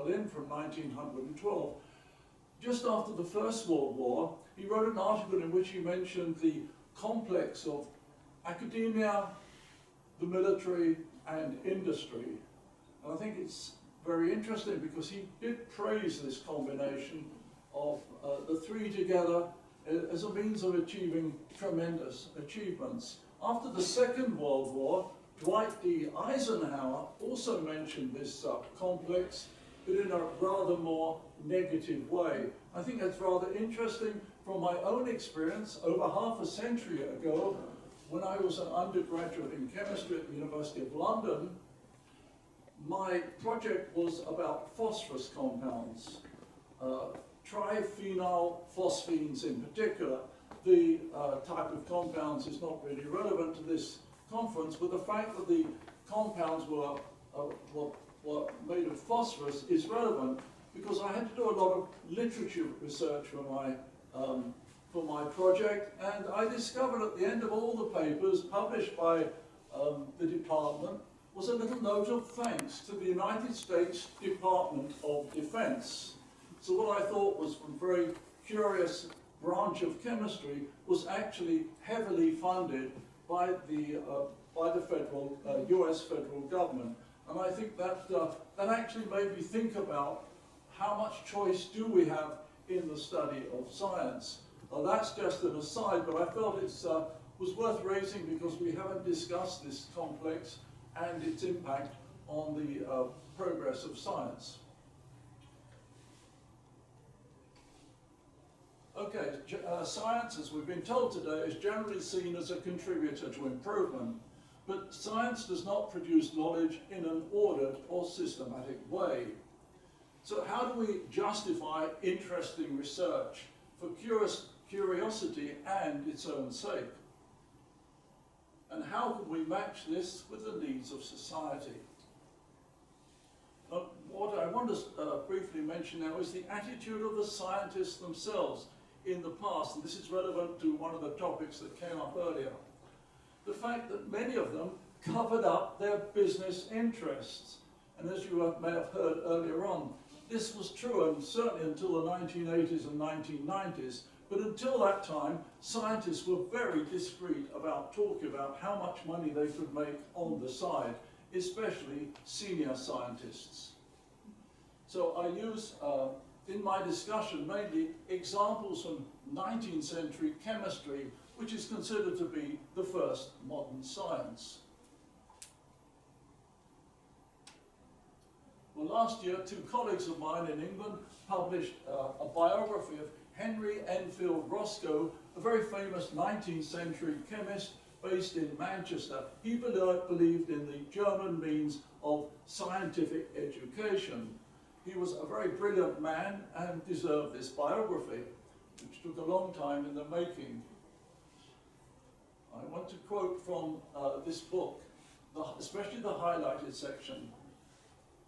Berlin from 1912. Just after the First World War, he wrote an article in which he mentioned the complex of academia, the military, and industry. And I think it's very interesting because he did praise this combination of the three together as a means of achieving tremendous achievements. After the Second World War, Dwight D. Eisenhower also mentioned this complex, but in a rather more negative way. I think that's rather interesting from my own experience. Over half a century ago, when I was an undergraduate in chemistry at the University of London, my project was about phosphorus compounds, triphenyl phosphines in particular. The type of compounds is not really relevant to this conference, but the fact that the compounds were made of phosphorus is relevant because I had to do a lot of literature research for my project, and I discovered at the end of all the papers published by the department was a little note of thanks to the United States Department of Defense. So what I thought was a very curious branch of chemistry was actually heavily funded by the federal, US federal government. And I think that that actually made me think about how much choice do we have in the study of science. That's just an aside, but I felt it was worth raising because we haven't discussed this complex and its impact on the progress of science. Okay, science, as we've been told today, is generally seen as a contributor to improvement, but science does not produce knowledge in an ordered or systematic way. So how do we justify interesting research for curiosity and its own sake? And how can we match this with the needs of society? What I want to briefly mention now is the attitude of the scientists themselves in the past, and this is relevant to one of the topics that came up earlier. The fact that many of them covered up their business interests. And as you may have heard earlier on, this was true, and certainly until the 1980s and 1990s. But until that time, scientists were very discreet about talking about how much money they could make on the side, especially senior scientists. So I use, in my discussion, mainly examples from 19th century chemistry, which is considered to be the first modern science. Well, last year, two colleagues of mine in England published a biography of Henry Enfield Roscoe, a very famous 19th century chemist based in Manchester. He believed in the German means of scientific education. He was a very brilliant man and deserved this biography, which took a long time in the making. I want to quote from this book, especially the highlighted section.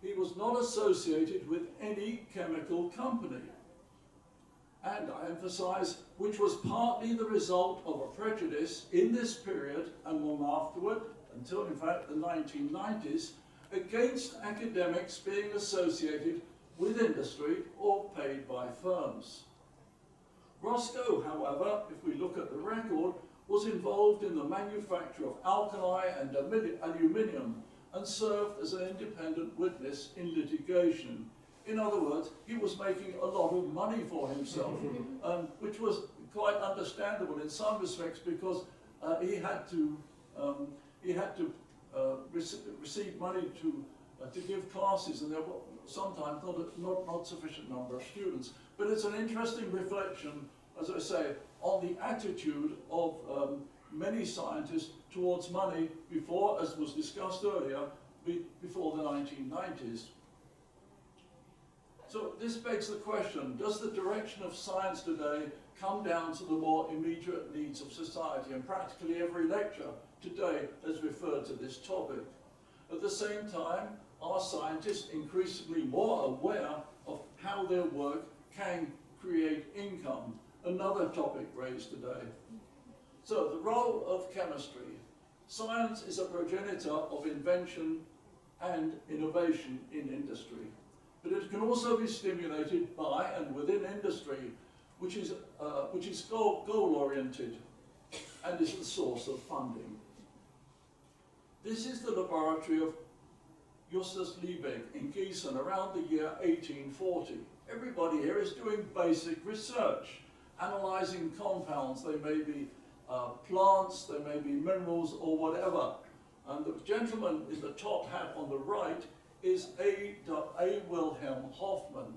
He was not associated with any chemical company, and I emphasize, which was partly the result of a prejudice in this period and long afterward, until in fact the 1990s, against academics being associated with industry or paid by firms. Roscoe, however, if we look at the record, was involved in the manufacture of alkali and aluminium and served as an independent witness in litigation. In other words, he was making a lot of money for himself, which was quite understandable in some respects because he had to receive money to give classes, and there were sometimes not sufficient number of students. But it's an interesting reflection, as I say, on the attitude of many scientists towards money before, as was discussed earlier, before the 1990s. So this begs the question, does the direction of science today come down to the more immediate needs of society? And practically every lecture today has referred to this topic. At the same time, are scientists increasingly more aware of how their work can create income? Another topic raised today. So the role of chemistry. Science is a progenitor of invention and innovation in industry. But it can also be stimulated by and within industry, which is goal-oriented and is the source of funding. This is the laboratory of Justus Liebig in Gießen around the year 1840. Everybody here is doing basic research, analysing compounds. They may be plants, they may be minerals or whatever. And the gentleman in the top hat on the right is A. Wilhelm Hoffmann.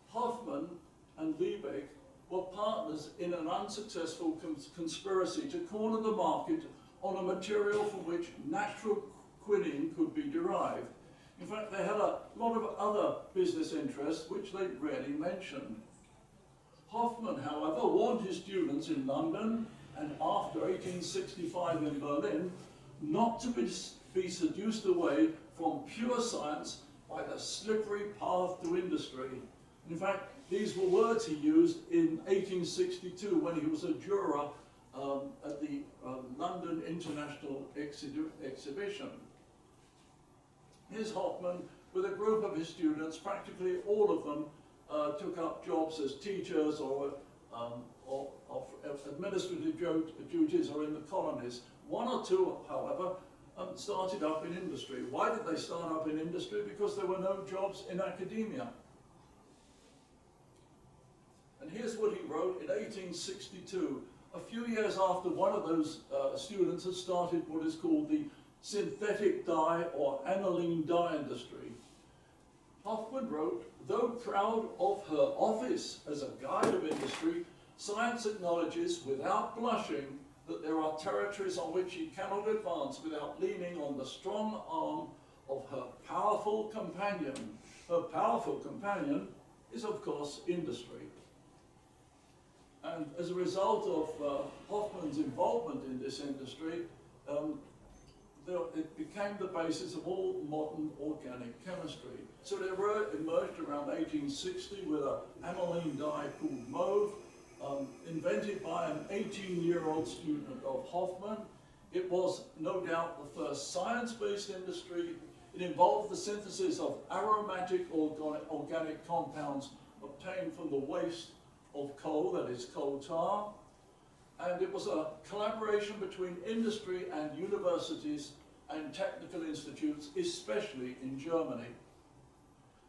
Hoffmann and Liebig were partners in an unsuccessful conspiracy to corner the market on a material from which natural quinine could be derived. In fact, they had a lot of other business interests which they rarely mentioned. Hoffmann, however, warned his students in London and after 1865 in Berlin not to be seduced away from pure science by the slippery path to industry. In fact, these were words he used in 1862 when he was a juror at the London International Exhibition. Here's Hoffmann with a group of his students. Practically all of them took up jobs as teachers or administrative duties or in the colonies. One or two, however, started up in industry. Why did they start up in industry? Because there were no jobs in academia. And here's what he wrote in 1862, a few years after one of those students had started what is called the synthetic dye or aniline dye industry. Hoffmann wrote, though proud of her office as a guide of industry, science acknowledges without blushing that there are territories on which she cannot advance without leaning on the strong arm of her powerful companion. Her powerful companion is, of course, industry. And as a result of Hoffmann's involvement in this industry, it became the basis of all modern organic chemistry. So it emerged around 1860 with an aniline dye called mauve, invented by an 18-year-old student of Hoffmann. It was no doubt the first science-based industry. It involved the synthesis of aromatic organic compounds obtained from the waste of coal, that is coal tar. And it was a collaboration between industry and universities and technical institutes, especially in Germany.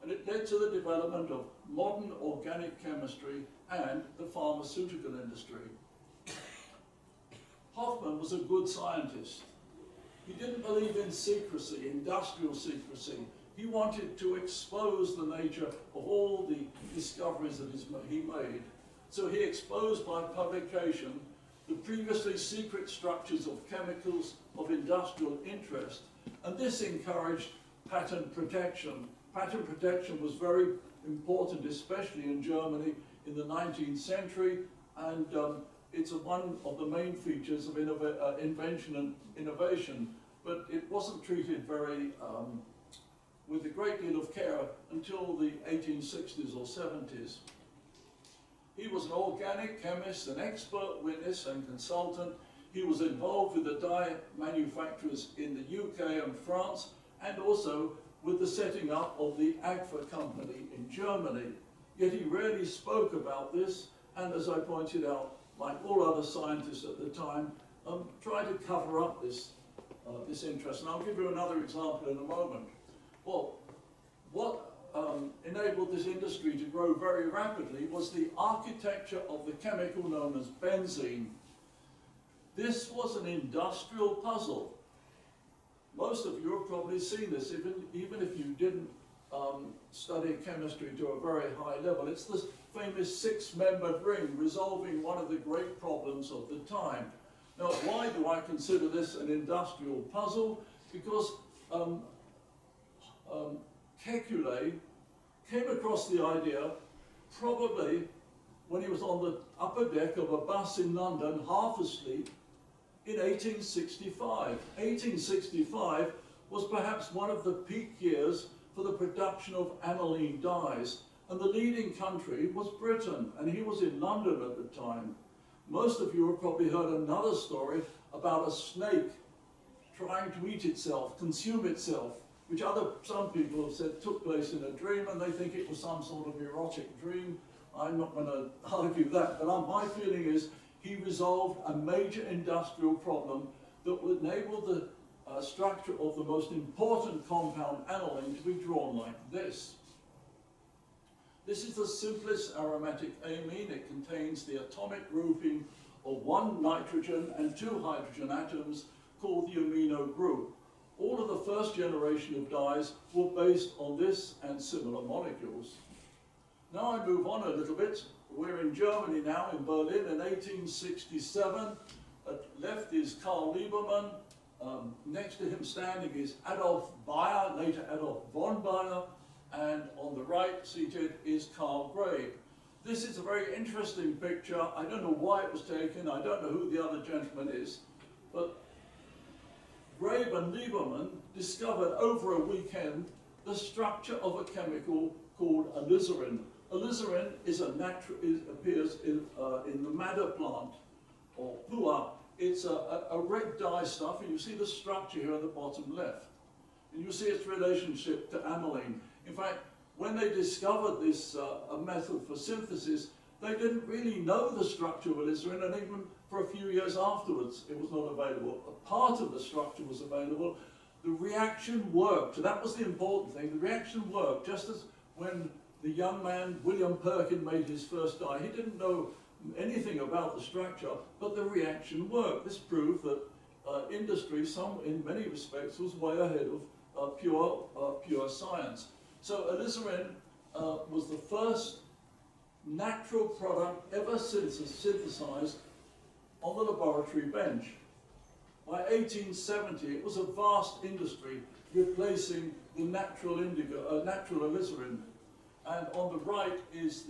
And it led to the development of modern organic chemistry and the pharmaceutical industry. Hoffmann was a good scientist. He didn't believe in secrecy, industrial secrecy. He wanted to expose the nature of all the discoveries that he made. So he exposed by publication the previously secret structures of chemicals of industrial interest, and this encouraged patent protection. Patent protection was very important, especially in Germany in the 19th century, and it's one of the main features of invention and innovation, but it wasn't treated with a great deal of care until the 1860s or 70s. He was an organic chemist, an expert witness and consultant. He was involved with the dye manufacturers in the UK and France, and also with the setting up of the Agfa company in Germany. Yet he rarely spoke about this, and as I pointed out, like all other scientists at the time, tried to cover up this interest. And I'll give you another example in a moment. Well, what enabled this industry to grow very rapidly was the architecture of the chemical known as benzene. This was an industrial puzzle. Most of you have probably seen this, even if you didn't study chemistry to a very high level. It's this famous six-membered ring resolving one of the great problems of the time. Now, why do I consider this an industrial puzzle? Because Kekulé came across the idea probably when he was on the upper deck of a bus in London, half asleep, in 1865. 1865 was perhaps one of the peak years for the production of aniline dyes, and the leading country was Britain, and he was in London at the time. Most of you have probably heard another story about a snake trying to eat itself, consume itself, which some people have said took place in a dream, and they think it was some sort of erotic dream. I'm not going to argue that, but my feeling is he resolved a major industrial problem that would enable the structure of the most important compound, aniline, to be drawn like this. This is the simplest aromatic amine. It contains the atomic grouping of 1 nitrogen and 2 hydrogen atoms called the amino group. All of the first generation of dyes were based on this and similar molecules. Now I move on a little bit. We're in Germany now, in Berlin, in 1867. Left is Karl Liebermann. Next to him standing is Adolf Bayer, later Adolf von Bayer, and on the right seated is Carl Grabe. This is a very interesting picture. I don't know why it was taken. I don't know who the other gentleman is, but Grabe and Liebermann discovered over a weekend the structure of a chemical called alizarin. Alizarin appears in the madder plant, or pua. It's a red dye stuff, and you see the structure here at the bottom left. And you see its relationship to aniline. In fact, when they discovered this method for synthesis, they didn't really know the structure of alizarin, and even for a few years afterwards, it was not available. A part of the structure was available. The reaction worked. So that was the important thing. The reaction worked, just as when the young man, William Perkin, made his first dye. He didn't know anything about the structure, but the reaction worked. This proved that industry, in many respects, was way ahead of pure science. So alizarin was the first natural product ever synthesized on the laboratory bench. By 1870, it was a vast industry replacing the natural alizarin. And on the right is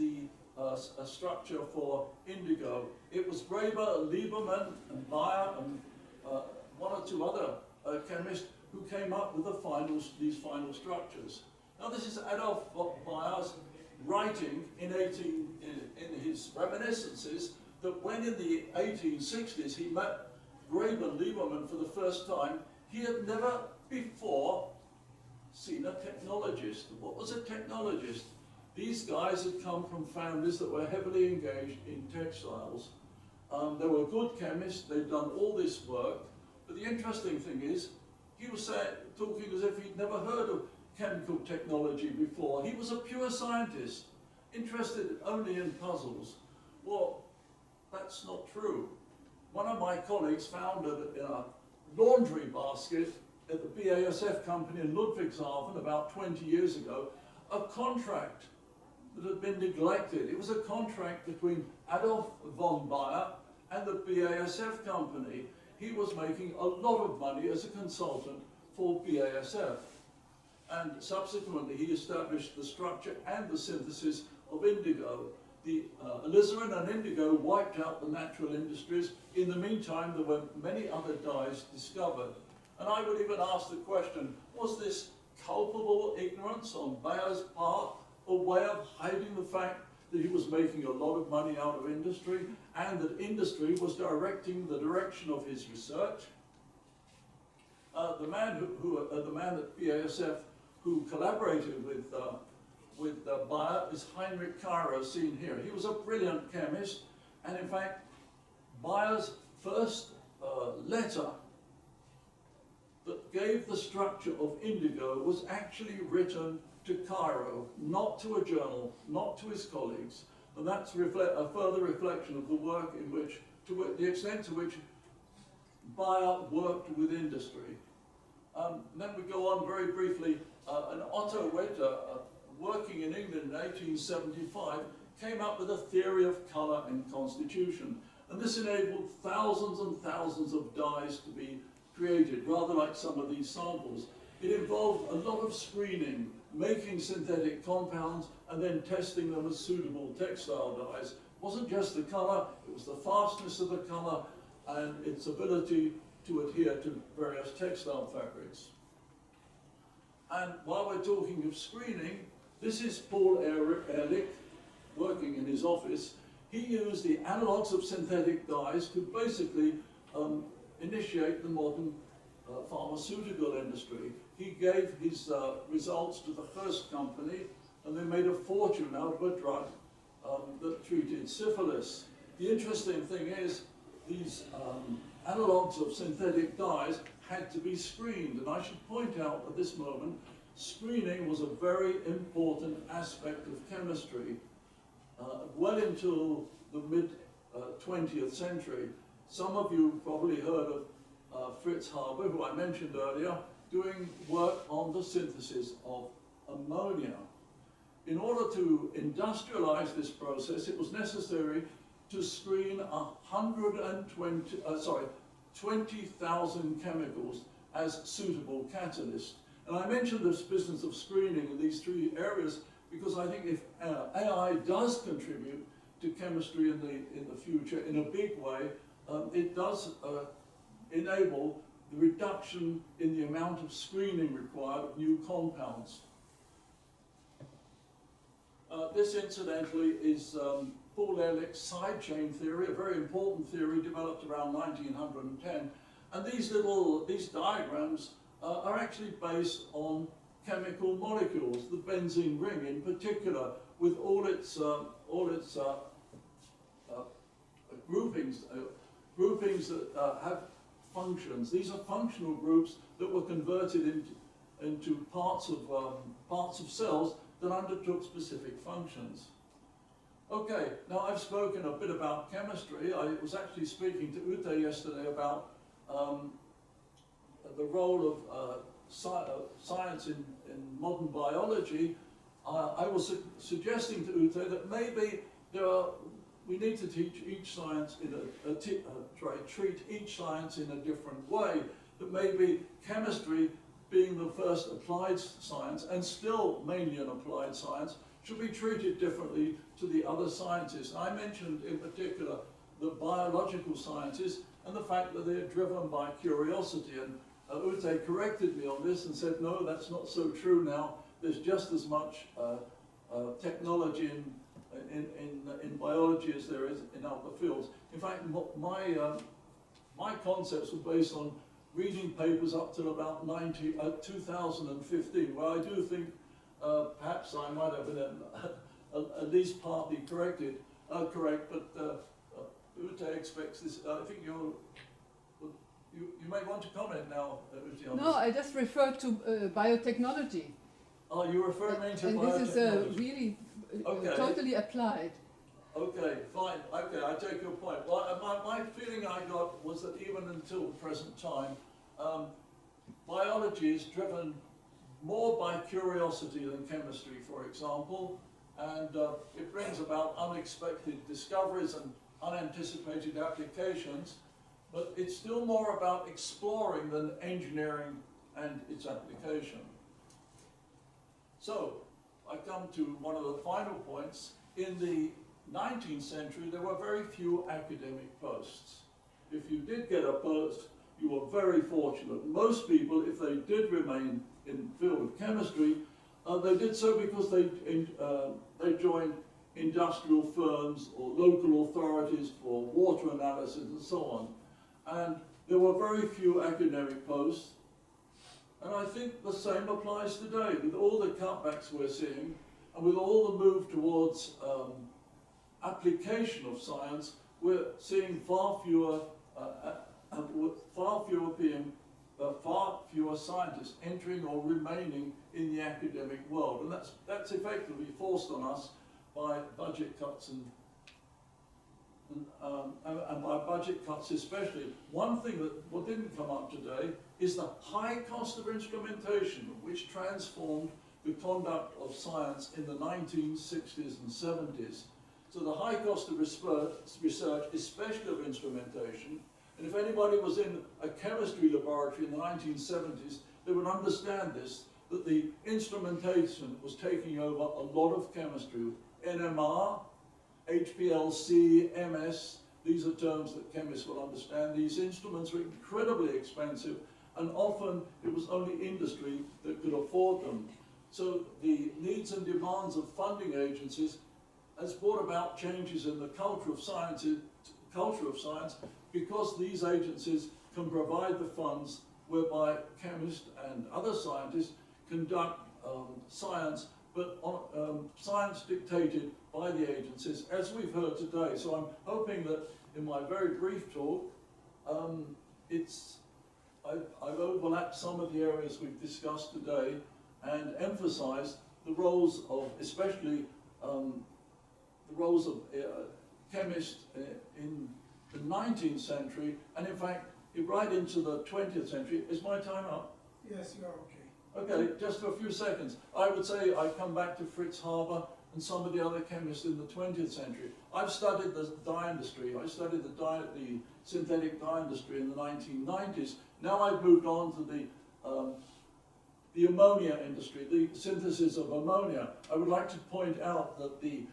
a structure for indigo. It was Graeber, Liebermann, and Bayer, and 1 or 2 other chemists who came up with these final structures. Now this is Adolf Bayer's writing in his reminiscences that when in the 1860s he met Graeber and Liebermann for the first time, he had never before seen a technologist. What was a technologist? These guys had come from families that were heavily engaged in textiles. They were good chemists, they'd done all this work, but the interesting thing is, he was talking as if he'd never heard of chemical technology before. He was a pure scientist, interested only in puzzles. Well, that's not true. One of my colleagues found in a laundry basket at the BASF company in Ludwigshafen about 20 years ago, a contract that had been neglected. It was a contract between Adolf von Bayer and the BASF company. He was making a lot of money as a consultant for BASF. And subsequently, he established the structure and the synthesis of indigo. The alizarin and indigo wiped out the natural industries. In the meantime, there were many other dyes discovered. And I would even ask the question, was this culpable ignorance on Bayer's part, a way of hiding the fact that he was making a lot of money out of industry, and that industry was directing the direction of his research? The man at BASF who collaborated with Bayer is Heinrich Cairo, seen here. He was a brilliant chemist, and in fact, Bayer's first letter that gave the structure of indigo was actually written to Cairo, not to a journal, not to his colleagues. And that's a further reflection of the work in which, the extent to which Bayer worked with industry. Then we go on very briefly. An Otto Wetter, working in England in 1875, came up with a theory of colour and constitution. And this enabled thousands and thousands of dyes to be created, rather like some of these samples. It involved a lot of screening, making synthetic compounds, and then testing them as suitable textile dyes. It wasn't just the colour, it was the fastness of the colour and its ability to adhere to various textile fabrics. And while we're talking of screening, this is Paul Ehrlich, working in his office. He used the analogues of synthetic dyes to basically initiate the modern pharmaceutical industry. he gave his results to the Hearst company, and they made a fortune out of a drug that treated syphilis. The interesting thing is, these analogues of synthetic dyes had to be screened, and I should point out at this moment, screening was a very important aspect of chemistry well into the mid-20th century. Some of you probably heard of Fritz Haber, who I mentioned earlier, doing work on the synthesis of ammonia. In order to industrialize this process, it was necessary to screen 20,000 chemicals as suitable catalysts. And I mentioned this business of screening in these three areas because I think if AI does contribute to chemistry in the future in a big way, it does enable the reduction in the amount of screening required of new compounds. This, incidentally, is Paul Ehrlich's side chain theory, a very important theory developed around 1910. And these diagrams are actually based on chemical molecules, the benzene ring in particular, with all its groupings that have functions. These are functional groups that were converted into parts of cells that undertook specific functions. Okay, now I've spoken a bit about chemistry. I was actually speaking to Ute yesterday about the role of science in modern biology. I was suggesting to Ute that maybe we need to teach each science treat each science in a different way. That maybe chemistry, being the first applied science and still mainly an applied science, should be treated differently to the other sciences. I mentioned in particular the biological sciences and the fact that they're driven by curiosity. And Ute corrected me on this and said, no, that's not so true now. There's just as much technology in biology as there is in other fields. In fact, my concepts were based on reading papers up till about 2015, where I do think perhaps I might have been at least partly correct, but Ute expects this. I think you may want to comment now, Ute, on No, this. I just referred to biotechnology. Oh, you're referring me to and biotechnology. This is really totally applied. Okay, fine. Okay, I take your point. Well, my feeling I got was that even until the present time, biology is driven more by curiosity than chemistry, for example, and it brings about unexpected discoveries and unanticipated applications, but it's still more about exploring than engineering and its application. So, I come to one of the final points. In the 19th century, there were very few academic posts. If you did get a post, you were very fortunate. Most people, if they did remain in the field of chemistry, they did so because they joined industrial firms or local authorities for water analysis and so on. And there were very few academic posts. And I think the same applies today. With all the cutbacks we're seeing, and with all the move towards application of science, we're seeing far fewer scientists entering or remaining in the academic world, and that's effectively forced on us by budget cuts and by budget cuts especially. One thing that didn't come up today is the high cost of instrumentation, which transformed the conduct of science in the 1960s and 70s. So the high cost of research, especially of instrumentation, and if anybody was in a chemistry laboratory in the 1970s, they would understand this, that the instrumentation was taking over a lot of chemistry. NMR, HPLC, MS, these are terms that chemists will understand. These instruments were incredibly expensive, and often it was only industry that could afford them. So the needs and demands of funding agencies has brought about changes in the culture of science, because these agencies can provide the funds whereby chemists and other scientists conduct science, but on, science dictated by the agencies, as we've heard today. So I'm hoping that in my very brief talk, I've overlapped some of the areas we've discussed today and emphasized the roles of, especially the roles of chemists in the 19th century, and in fact, right into the 20th century. Is my time up? Yes, you are okay. Okay, just for a few seconds. I would say I come back to Fritz Haber and some of the other chemists in the 20th century. I've studied the dye industry. I studied the synthetic dye industry in the 1990s. Now I've moved on to the ammonia industry, the synthesis of ammonia. I would like to point out that the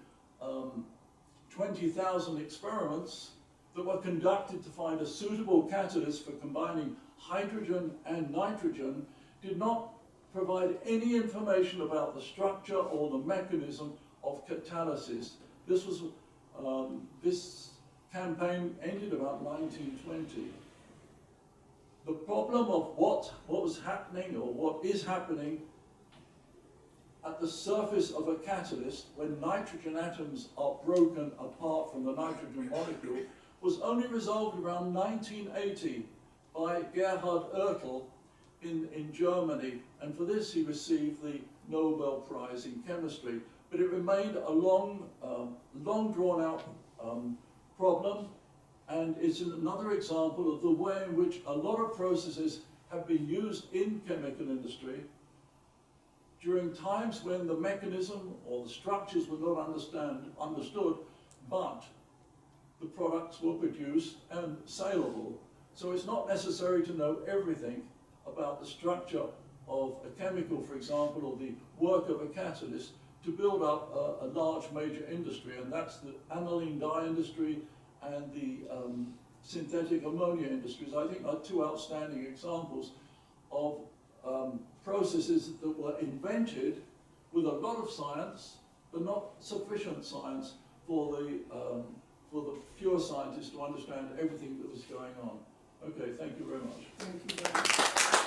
20,000 experiments that were conducted to find a suitable catalyst for combining hydrogen and nitrogen did not provide any information about the structure or the mechanism of catalysis. This campaign ended about 1920. The problem of what was happening or what is happening at the surface of a catalyst when nitrogen atoms are broken apart from the nitrogen molecule was only resolved around 1980 by Gerhard Ertl in Germany, and for this he received the Nobel Prize in Chemistry. But it remained a long drawn out problem, and it's another example of the way in which a lot of processes have been used in chemical industry during times when the mechanism or the structures were not understood, but the products were produced and saleable. So it's not necessary to know everything about the structure of a chemical, for example, or the work of a catalyst to build up a large major industry, and that's the aniline dye industry and the synthetic ammonia industries. I think are two outstanding examples of processes that were invented with a lot of science, but not sufficient science for the pure scientists to understand everything that was going on. Okay, thank you very much. Thank you very much.